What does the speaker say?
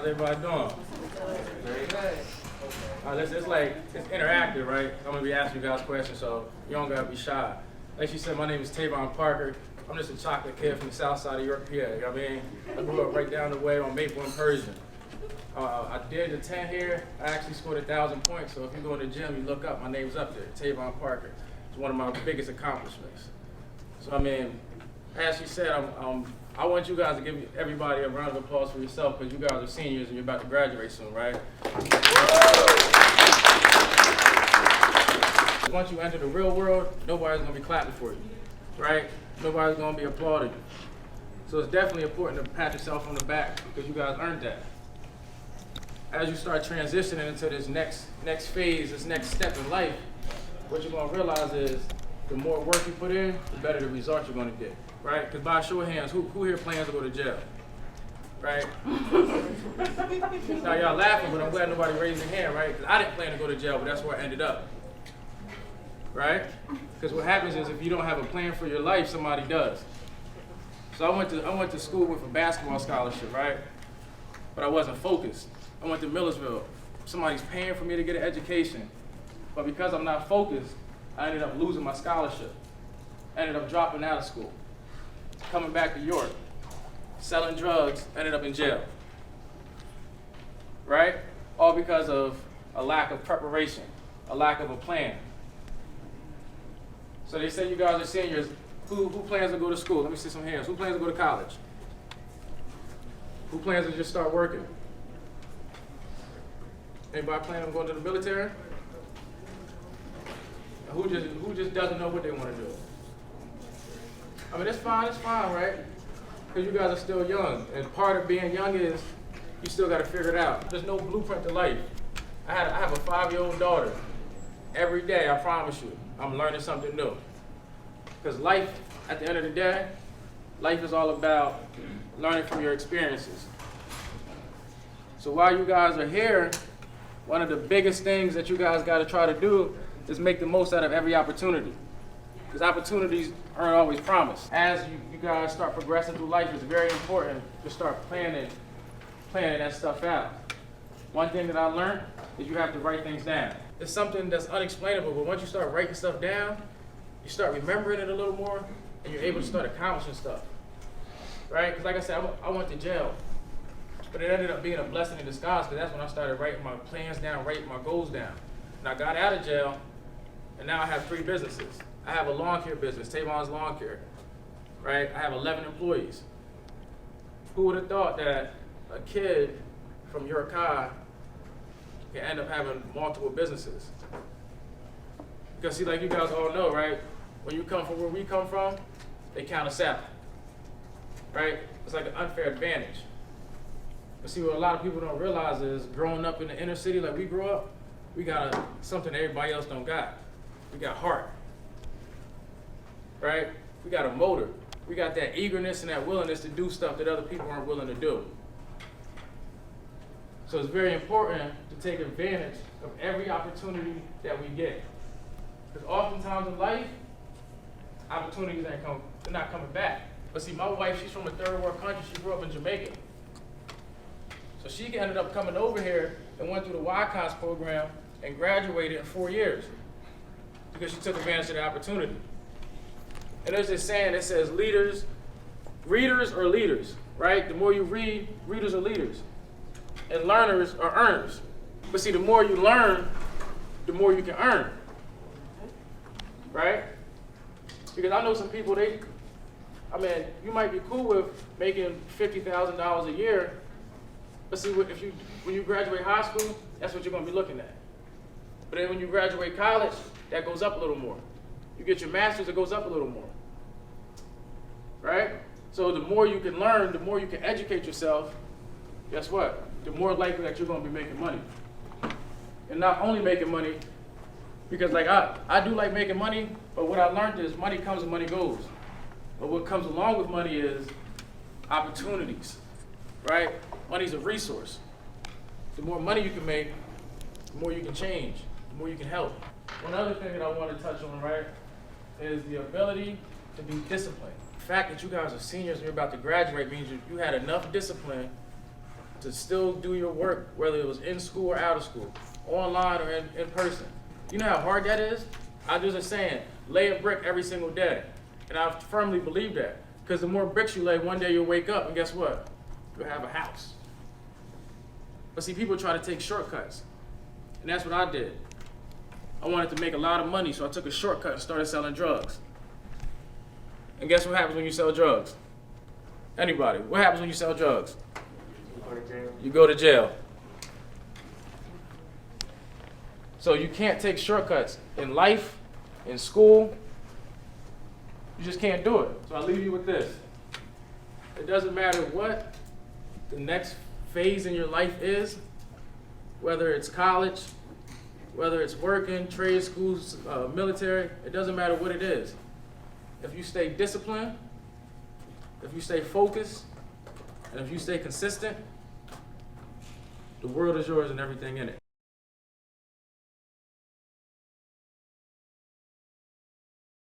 everybody doing? Very good. It's interactive, right? I'm gonna be asking you guys questions, so you don't gotta be shy. Like she said, my name is Tavon Parker. I'm just a chocolate kid from the south side of York, PA. You know what I mean? I grew up right down the way on Maple and Persian. I did the 10 here. I actually scored 1,000 points, so if you go in the gym, you look up, my name's up there, Tavon Parker. It's one of my biggest accomplishments. So I mean, as she said, I want you guys to give everybody a round of applause for yourself because you guys are seniors and you're about to graduate soon, right? Once you enter the real world, nobody's gonna be clapping for you, right? Nobody's gonna be applauding you. So it's definitely important to pat yourself on the back because you guys earned that. As you start transitioning into this next phase, this next step in life, what you're gonna realize is the more work you put in, the better the results you're gonna get, right? Because by a show of hands, who here plans to go to jail, right? Now y'all laughing, but I'm glad nobody raised their hand, right? Because I didn't plan to go to jail, but that's where I ended up, right? Because what happens is if you don't have a plan for your life, somebody does. So I went to school with a basketball scholarship, right? But I wasn't focused. I went to Millersville. Somebody's paying for me to get an education, but because I'm not focused, I ended up losing my scholarship. I ended up dropping out of school, coming back to York, selling drugs, ended up in jail. Right? All because of a lack of preparation, a lack of a plan. So they say you guys are seniors. Who plans to go to school? Let me see some hands. Who plans to go to college? Who plans to just start working? Anybody planning on going to the military? Who just doesn't know what they want to do? I mean, it's fine, right? Because you guys are still young. And part of being young is you still got to figure it out. There's no blueprint to life. I have a 5-year-old daughter. Every day, I promise you, I'm learning something new. Because life, at the end of the day, life is all about learning from your experiences. So while you guys are here, one of the biggest things that you guys got to try to do is make the most out of every opportunity. Because opportunities aren't always promised. As you guys start progressing through life, it's very important to start planning that stuff out. One thing that I learned is you have to write things down. It's something that's unexplainable, but once you start writing stuff down, you start remembering it a little more, and you're able to start accomplishing stuff. Right? Because like I said, I went to jail. But it ended up being a blessing in disguise because that's when I started writing my plans down, writing my goals down. And I got out of jail, and now I have 3 businesses. I have a lawn care business, Tavon's Lawn Care, right? I have 11 employees. Who would have thought that a kid from York High can end up having multiple businesses? Because see, like you guys all know, right? When you come from where we come from, they count us out, right? It's like an unfair advantage. But see, what a lot of people don't realize is growing up in the inner city like we grew up, we got something that everybody else don't got. We got heart, right? We got a motor. We got that eagerness and that willingness to do stuff that other people aren't willing to do. So it's very important to take advantage of every opportunity that we get. Because oftentimes in life, opportunities they're not coming back. But see, my wife, she's from a third world country. She grew up in Jamaica. So she ended up coming over here and went through the YCOS program and graduated in 4 years because she took advantage of the opportunity. And there's this saying that says readers are leaders, right? The more you read, readers are leaders. And learners are earners. But see, the more you learn, the more you can earn, right? Because I know some people, you might be cool with making $50,000 a year, but see, when you graduate high school, that's what you're going to be looking at. But then when you graduate college, that goes up a little more. You get your master's, it goes up a little more. Right? So the more you can learn, the more you can educate yourself, guess what? The more likely that you're going to be making money. And not only making money, because like I do like making money, but what I learned is money comes and money goes. But what comes along with money is opportunities, right? Money's a resource. The more money you can make, the more you can change, the more you can help. One other thing that I want to touch on, right, is the ability to be disciplined. The fact that you guys are seniors and you're about to graduate means you had enough discipline to still do your work, whether it was in school or out of school, online or in person. You know how hard that is? I just was saying, lay a brick every single day. And I firmly believe that. Because the more bricks you lay, one day you'll wake up and guess what? You'll have a house. But see, people try to take shortcuts. And that's what I did. I wanted to make a lot of money, so I took a shortcut and started selling drugs. And guess what happens when you sell drugs? Anybody, what happens when you sell drugs? You go to jail. So you can't take shortcuts in life, in school. You just can't do it. So I leave you with this. It doesn't matter what the next phase in your life is, whether it's college, whether it's working, trade schools, military, it doesn't matter what it is. If you stay disciplined, if you stay focused, and if you stay consistent, the world is yours and everything in it.